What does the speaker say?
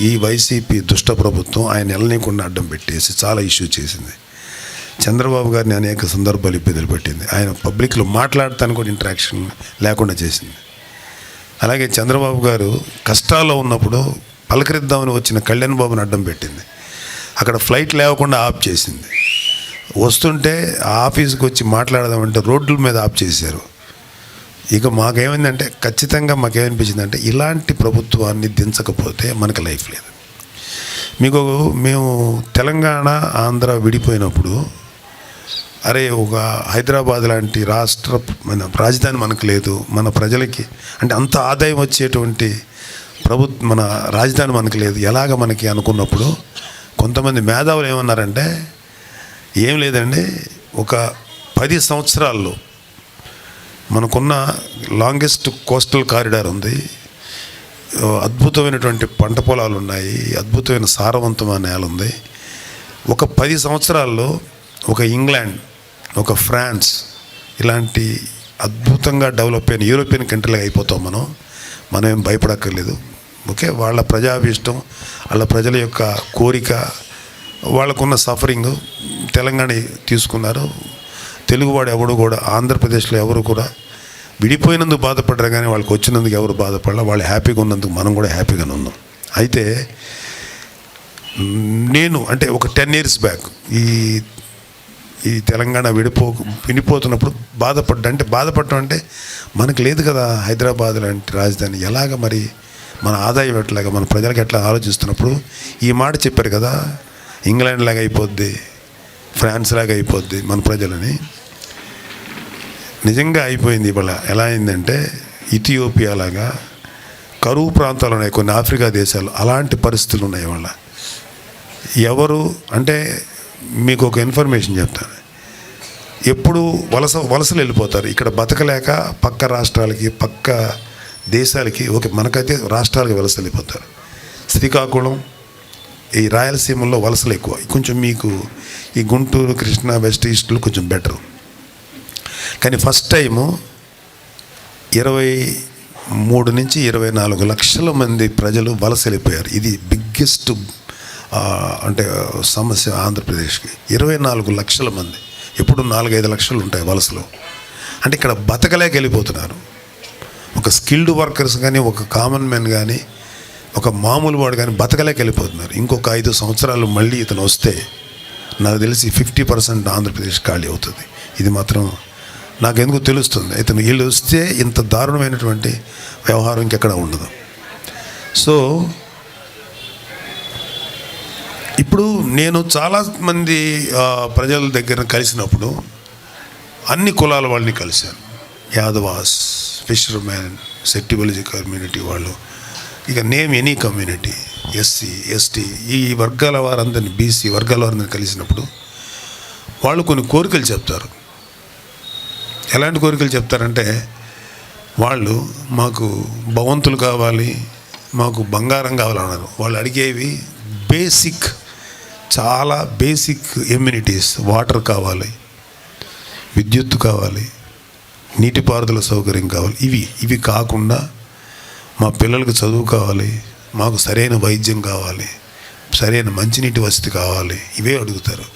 ఈ వైసీపీ దుష్ట ప్రభుత్వం ఆయన వెళ్ళనీయకుండా అడ్డం పెట్టేసి చాలా ఇష్యూ చేసింది. చంద్రబాబు గారిని అనేక సందర్భాలు ఇబ్బందులు పెట్టింది. ఆయన పబ్లిక్లో మాట్లాడటానికి కూడా ఇంటరాక్షన్ లేకుండా చేసింది. అలాగే చంద్రబాబు గారు కష్టాల్లో ఉన్నప్పుడు పలకరిద్దామని వచ్చిన కళ్యాణ్ బాబుని అడ్డం పెట్టింది. అక్కడ ఫ్లైట్ లేవకుండా ఆఫ్ చేసింది. వస్తుంటే ఆఫీస్కి వచ్చి మాట్లాడదామంటే రోడ్ల మీద ఆఫ్ చేశారు. ఇక మాకేమైందంటే ఖచ్చితంగా మాకేమనిపించిందంటే ఇలాంటి ప్రభుత్వాన్ని దించకపోతే మనకి లైఫ్ లేదు. మేము తెలంగాణ ఆంధ్ర విడిపోయినప్పుడు అరే ఒక హైదరాబాద్ లాంటి మన రాజధాని మనకు లేదు, మన ప్రజలకి అంటే అంత ఆదాయం వచ్చేటువంటి మన రాజధాని మనకు లేదు, ఎలాగ మనకి అనుకున్నప్పుడు కొంతమంది మేధావులు ఏమన్నారంటే ఏం లేదండి, ఒక 10 సంవత్సరాల్లో మనకున్న లాంగెస్ట్ కోస్టల్ కారిడార్ ఉంది, అద్భుతమైనటువంటి పంట పొలాలు ఉన్నాయి, అద్భుతమైన సారవంతమైన నేల ఉంది. ఒక 10 సంవత్సరాల్లో ఒక ఇంగ్లాండ్, ఒక ఫ్రాన్స్ ఇలాంటి అద్భుతంగా డెవలప్ అయిన యూరోపియన్ కంట్రీలు అయిపోతాం. మనం ఏం భయపడక్కర్లేదు. ఓకే, వాళ్ళ ప్రజాభీష్టం, వాళ్ళ ప్రజల యొక్క కోరిక, వాళ్ళకున్న సఫరింగ్ తెలంగాణ తీసుకున్నారు. తెలుగువాడు ఎవడు కూడా ఆంధ్రప్రదేశ్లో ఎవరు కూడా విడిపోయినందుకు బాధపడ్డారు, కానీ వాళ్ళకి వచ్చినందుకు ఎవరు బాధపడలా. వాళ్ళు హ్యాపీగా ఉన్నందుకు మనం కూడా హ్యాపీగానే ఉన్నాం. అయితే నేను అంటే ఒక 10 years బ్యాక్ ఈ తెలంగాణ విడిపోతున్నప్పుడు బాధపడటం అంటే మనకు లేదు కదా హైదరాబాద్ లాంటి రాజధాని, ఎలాగ మరి మన ఆదాయం ఎట్లాగా, మన ప్రజలకు ఎట్లా ఆలోచిస్తున్నప్పుడు ఈ మాట చెప్పారు కదా, ఇంగ్లాండ్ లాగా అయిపోద్ది, ఫ్రాన్స్ లాగా అయిపోద్ది మన ప్రజలని. నిజంగా అయిపోయింది. ఇవాళ ఎలా అయిందంటే ఇథియోపియా లాగా కరువు ప్రాంతాలు ఉన్నాయి, కొన్ని ఆఫ్రికా దేశాలు, అలాంటి పరిస్థితులు ఉన్నాయి. ఇవాళ ఎవరు అంటే మీకు ఒక ఇన్ఫర్మేషన్ చెప్తాను, ఎప్పుడు వలసలు వెళ్ళిపోతారు, ఇక్కడ బతకలేక పక్క రాష్ట్రాలకి పక్క దేశాలకి, ఓకే మనకైతే రాష్ట్రాలకి వలస వెళ్ళిపోతారు. శ్రీకాకుళం, ఈ రాయలసీమలో వలసలు ఎక్కువ. కొంచెం మీకు ఈ గుంటూరు, కృష్ణా, వెస్ట్ ఈస్ట్లో కొంచెం బెటర్. కానీ ఫస్ట్ టైము 23 నుంచి 24 లక్షల మంది ప్రజలు వలస వెళ్ళిపోయారు. ఇది బిగ్గెస్ట్ అంటే సమస్య ఆంధ్రప్రదేశ్కి. 24 లక్షల మంది, ఎప్పుడు 4-5 లక్షలు ఉంటాయి వలసలు. అంటే ఇక్కడ బతకలేక వెళ్ళిపోతున్నారు. ఒక స్కిల్డ్ వర్కర్స్ కానీ, ఒక కామన్ మ్యాన్ కానీ, ఒక మామూలు వాడు కానీ బతకలేక వెళ్ళిపోతున్నారు. ఇంకొక 5 సంవత్సరాలు మళ్ళీ ఇతను వస్తే నాకు తెలిసి 50% ఆంధ్రప్రదేశ్ ఖాళీ అవుతుంది. ఇది మాత్రం నాకెందుకు తెలుస్తుంది. ఇతను వీళ్ళు వస్తే ఇంత దారుణమైనటువంటి వ్యవహారం ఇంకెక్కడ ఉండదు. సో ఇప్పుడు నేను చాలామంది ప్రజల దగ్గర కలిసినప్పుడు అన్ని కులాల వాళ్ళని కలిశాను. యాదవాస్, ఫిషర్మెన్, సెట్టిబలిజీ కమ్యూనిటీ వాళ్ళు, ఇక name any community, SC, ST, ఈ వర్గాల వారందరినీ, బీసీ వర్గాల వారందరినీ కలిసినప్పుడు వాళ్ళు కొన్ని కోరికలు చెప్తారు. ఎలాంటి కోరికలు చెప్తారంటే వాళ్ళు మాకు భవంతులు కావాలి, మాకు బంగారం కావాలన్నారు. వాళ్ళు అడిగేవి బేసిక్, చాలా బేసిక్ ఎమ్యూనిటీస్. వాటర్ కావాలి, విద్యుత్తు కావాలి, నీటిపారుదల సౌకర్యం కావాలి. ఇవి కాకుండా మా పిల్లలకు చదువు కావాలి, మాకు సరైన వైద్యం కావాలి, సరైన మంచినీటి వసతి కావాలి, ఇవే అడుగుతారు.